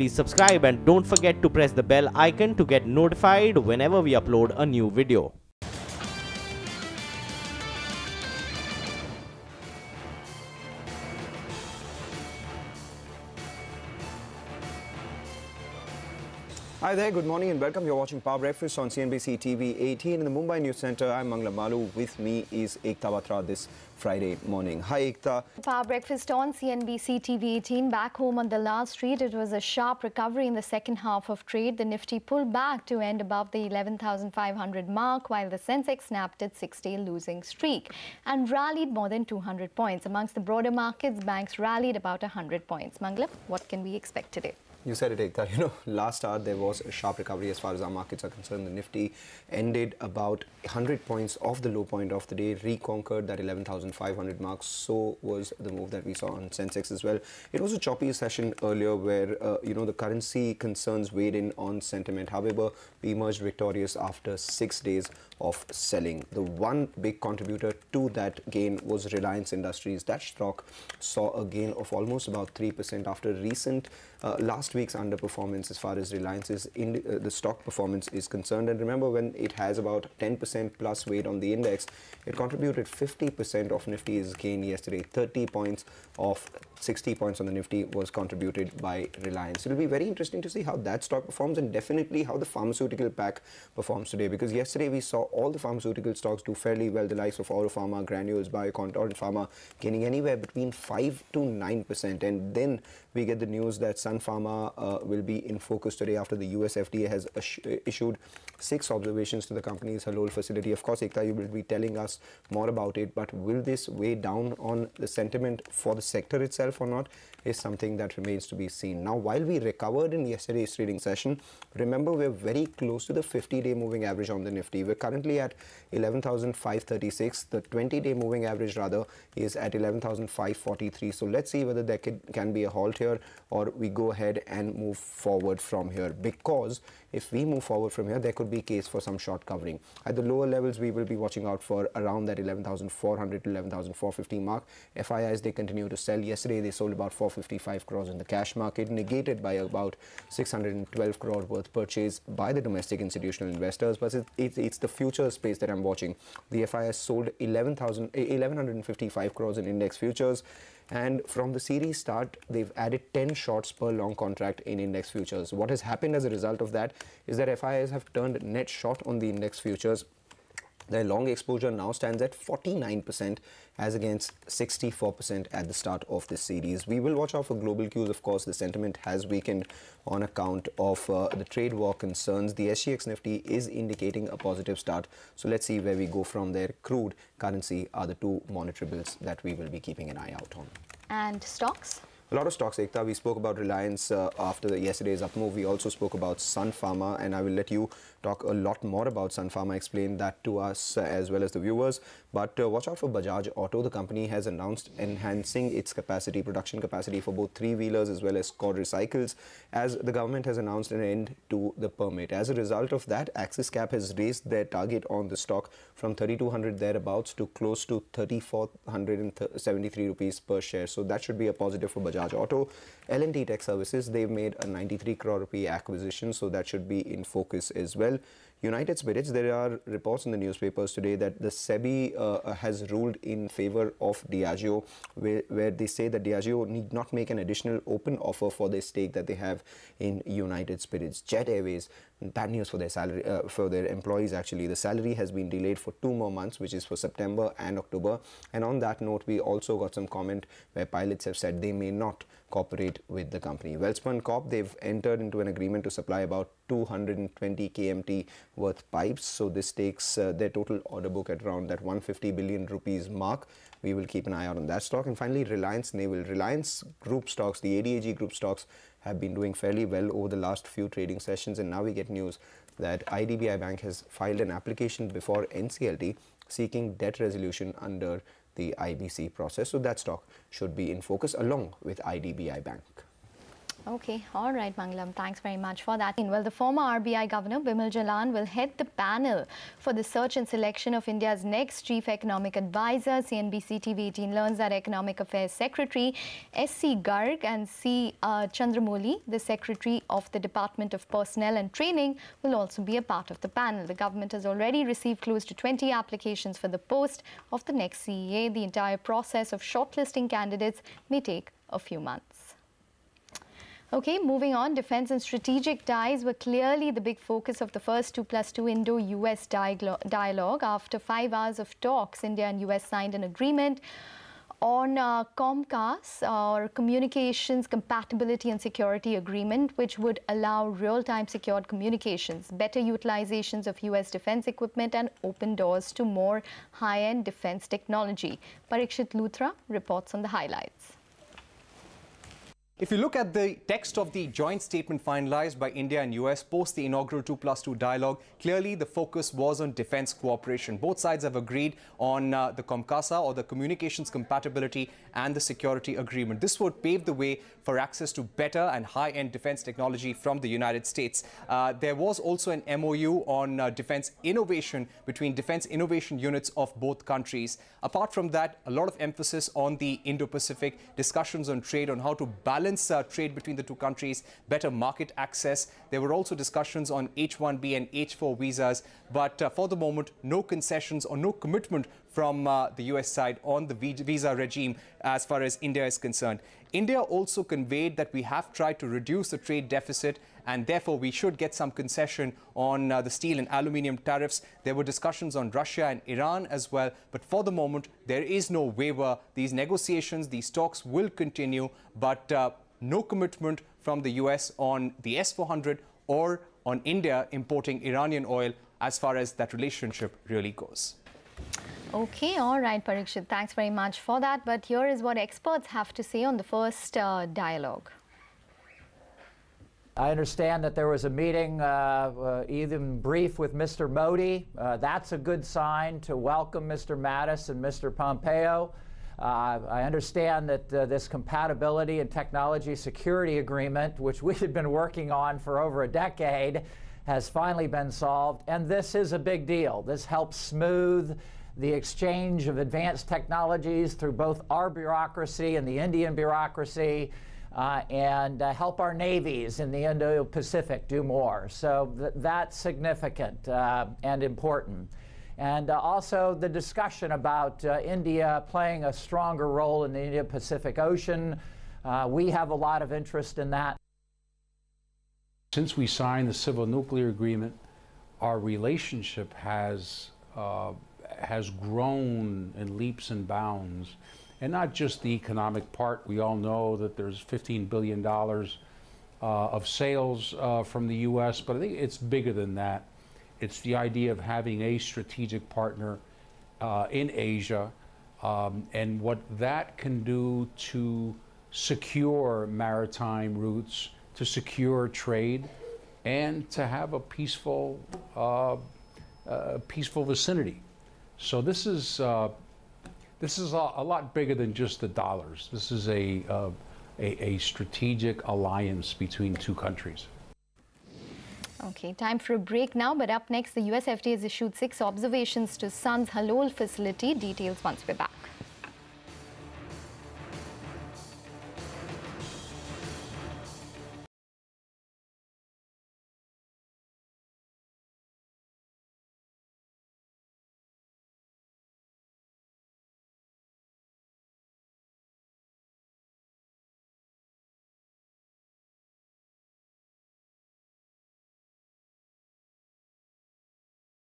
please subscribe and don't forget to press the bell icon to get notified whenever we upload a new video. Hi there, good morning and welcome. You're watching Power Breakfast on CNBC-TV18 in the Mumbai News Centre. I'm Mangla Malu. With me is Ekta Batra this Friday morning. Hi Ekta. Power Breakfast on CNBC-TV18. Back home on the last street, it was a sharp recovery in the second half of trade. The Nifty pulled back to end above the 11,500 mark, while the Sensex snapped its 6-day losing streak and rallied more than 200 points. Amongst the broader markets, banks rallied about 100 points. Mangla, what can we expect today? You said it, Ekta. You know, last hour there was a sharp recovery as far as our markets are concerned. The Nifty ended about 100 points off the low point of the day, reconquered that 11,500 mark. So was the move that we saw on Sensex as well. It was a choppy session earlier where, you know, the currency concerns weighed in on sentiment. However, we emerged victorious after 6 days of selling. The one big contributor to that gain was Reliance Industries. That stock saw a gain of almost about 3% after recent last week's underperformance as far as Reliance's the stock performance is concerned. And remember, when it has about 10% plus weight on the index, it contributed 50% of Nifty's gain yesterday. 30 points of 60 points on the Nifty was contributed by Reliance. It will be very interesting to see how that stock performs and definitely how the pharmaceutical pack performs today, because yesterday we saw all the pharmaceutical stocks do fairly well. The likes of Oro Pharma, Granules, Biocon, Torrent Pharma gaining anywhere between 5 to 9%. And then we get the news that Sun Pharma will be in focus today after the US FDA has issued 6 observations to the company's Halol facility. Of course, Ekta, you will be telling us more about it, but will this weigh down on the sentiment for the sector itself or not is something that remains to be seen. Now, while we recovered in yesterday's trading session, remember we're very close to the 50-day moving average on the Nifty. We're currently at 11,536. The 20-day moving average rather is at 11,543. So let's see whether there can be a halt here or we go ahead and move forward from here, because if we move forward from here, there could be a case for some short covering. At the lower levels, we will be watching out for around that 11,400 to 11,450 mark. FIIs, they continue to sell. Yesterday, they sold about 455 crores in the cash market, negated by about 612 crore worth purchase by the domestic institutional investors. But it's the future space that I'm watching. The FIIs sold 1,155 crores in index futures. And from the series start, they've added 10 shorts per long contract in index futures. What has happened as a result of that is that FIIs have turned net short on the index futures. Their long exposure now stands at 49% as against 64% at the start of this series. We will watch out for global cues. Of course, the sentiment has weakened on account of the trade war concerns. The SGX Nifty is indicating a positive start. So let's see where we go from there. Crude, currency are the two monitorables that we will be keeping an eye out on. And stocks? A lot of stocks, Ekta. We spoke about Reliance after yesterday's up move. We also spoke about Sun Pharma, and I will let you talk a lot more about Sun Pharma, explain that to us as well as the viewers. But watch out for Bajaj Auto. The company has announced enhancing its production capacity for both three-wheelers as well as quadricycles, as the government has announced an end to the permit. As a result of that, Axis Cap has raised their target on the stock from 3,200 thereabouts to close to 3,473 rupees per share. So that should be a positive for Bajaj Auto. L&T Tech Services, they've made a 93 crore rupee acquisition, so that should be in focus as well. United Spirits, there are reports in the newspapers today that the SEBI has ruled in favor of Diageo, where they say that Diageo need not make an additional open offer for their stake that they have in United Spirits. Jet Airways, bad news for their salary, for their employees actually. The salary has been delayed for 2 more months, which is for September and October. And on that note, we also got some comment where pilots have said they may not cooperate with the company. Welspun Corp, they've entered into an agreement to supply about 220 kmt worth pipes. So this takes their total order book at around that 150 billion rupees mark. We will keep an eye out on that stock. And finally, Reliance Naval. Reliance Group stocks, the ADAG Group stocks, have been doing fairly well over the last few trading sessions. And now we get news that IDBI Bank has filed an application before NCLT seeking debt resolution under the IBC process. So that stock should be in focus along with IDBI Bank. Okay, all right, Mangalam. Thanks very much for that. Well, the former RBI Governor Bimal Jalan will head the panel for the search and selection of India's next Chief Economic Advisor. CNBC-TV18 learns that Economic Affairs Secretary S.C. Garg and C. Chandramouli, the Secretary of the Department of Personnel and Training, will also be a part of the panel. The government has already received close to 20 applications for the post of the next CEA. The entire process of shortlisting candidates may take a few months. Okay, moving on, defense and strategic ties were clearly the big focus of the first 2+2 Indo-US dialogue. After 5 hours of talks, India and US signed an agreement on COMCAS, or Communications Compatibility and Security Agreement, which would allow real-time secured communications, better utilizations of US defense equipment, and open doors to more high-end defense technology. Parikshit Luthra reports on the highlights. If you look at the text of the joint statement finalized by India and US post the inaugural 2+2 dialogue, clearly the focus was on defense cooperation. Both sides have agreed on the COMCASA, or the Communications Compatibility and the Security Agreement. This would pave the way for access to better and high-end defense technology from the United States. There was also an MOU on defense innovation between defense innovation units of both countries. Apart from that, a lot of emphasis on the Indo-Pacific, discussions on trade, on how to balance trade between the two countries, better market access. There were also discussions on H-1B and H-4 visas, but for the moment, no concessions or no commitment from the US side on the visa regime as far as India is concerned. India also conveyed that we have tried to reduce the trade deficit, and therefore we should get some concession on the steel and aluminium tariffs. There were discussions on Russia and Iran as well, but for the moment there is no waiver. These negotiations, these talks will continue, but no commitment from the US on the S-400 or on India importing Iranian oil as far as that relationship really goes. Okay, all right, Parikshit, thanks very much for that. But here is what experts have to say on the first dialogue. I understand that there was a meeting, even brief, with Mr. Modi. That's a good sign to welcome Mr. Mattis and Mr. Pompeo. I understand that this compatibility and technology security agreement, which we had been working on for over a decade, has finally been solved. And this is a big deal. This helps smooth the exchange of advanced technologies through both our bureaucracy and the Indian bureaucracy, and help our navies in the Indo-Pacific do more. So that's significant and important. And also the discussion about India playing a stronger role in the Indo-Pacific Ocean. We have a lot of interest in that. Since we signed the civil nuclear agreement, our relationship has grown in leaps and bounds. And not just the economic part. We all know that there's $15 billion of sales from the U.S., but I think it's bigger than that. It's the idea of having a strategic partner in Asia, and what that can do to secure maritime routes, to secure trade, and to have a peaceful vicinity. So this is a lot bigger than just the dollars. This is a strategic alliance between two countries. Okay, time for a break now, but up next, the US FDA has issued 6 observations to Sun's Halol facility. Details once we're back.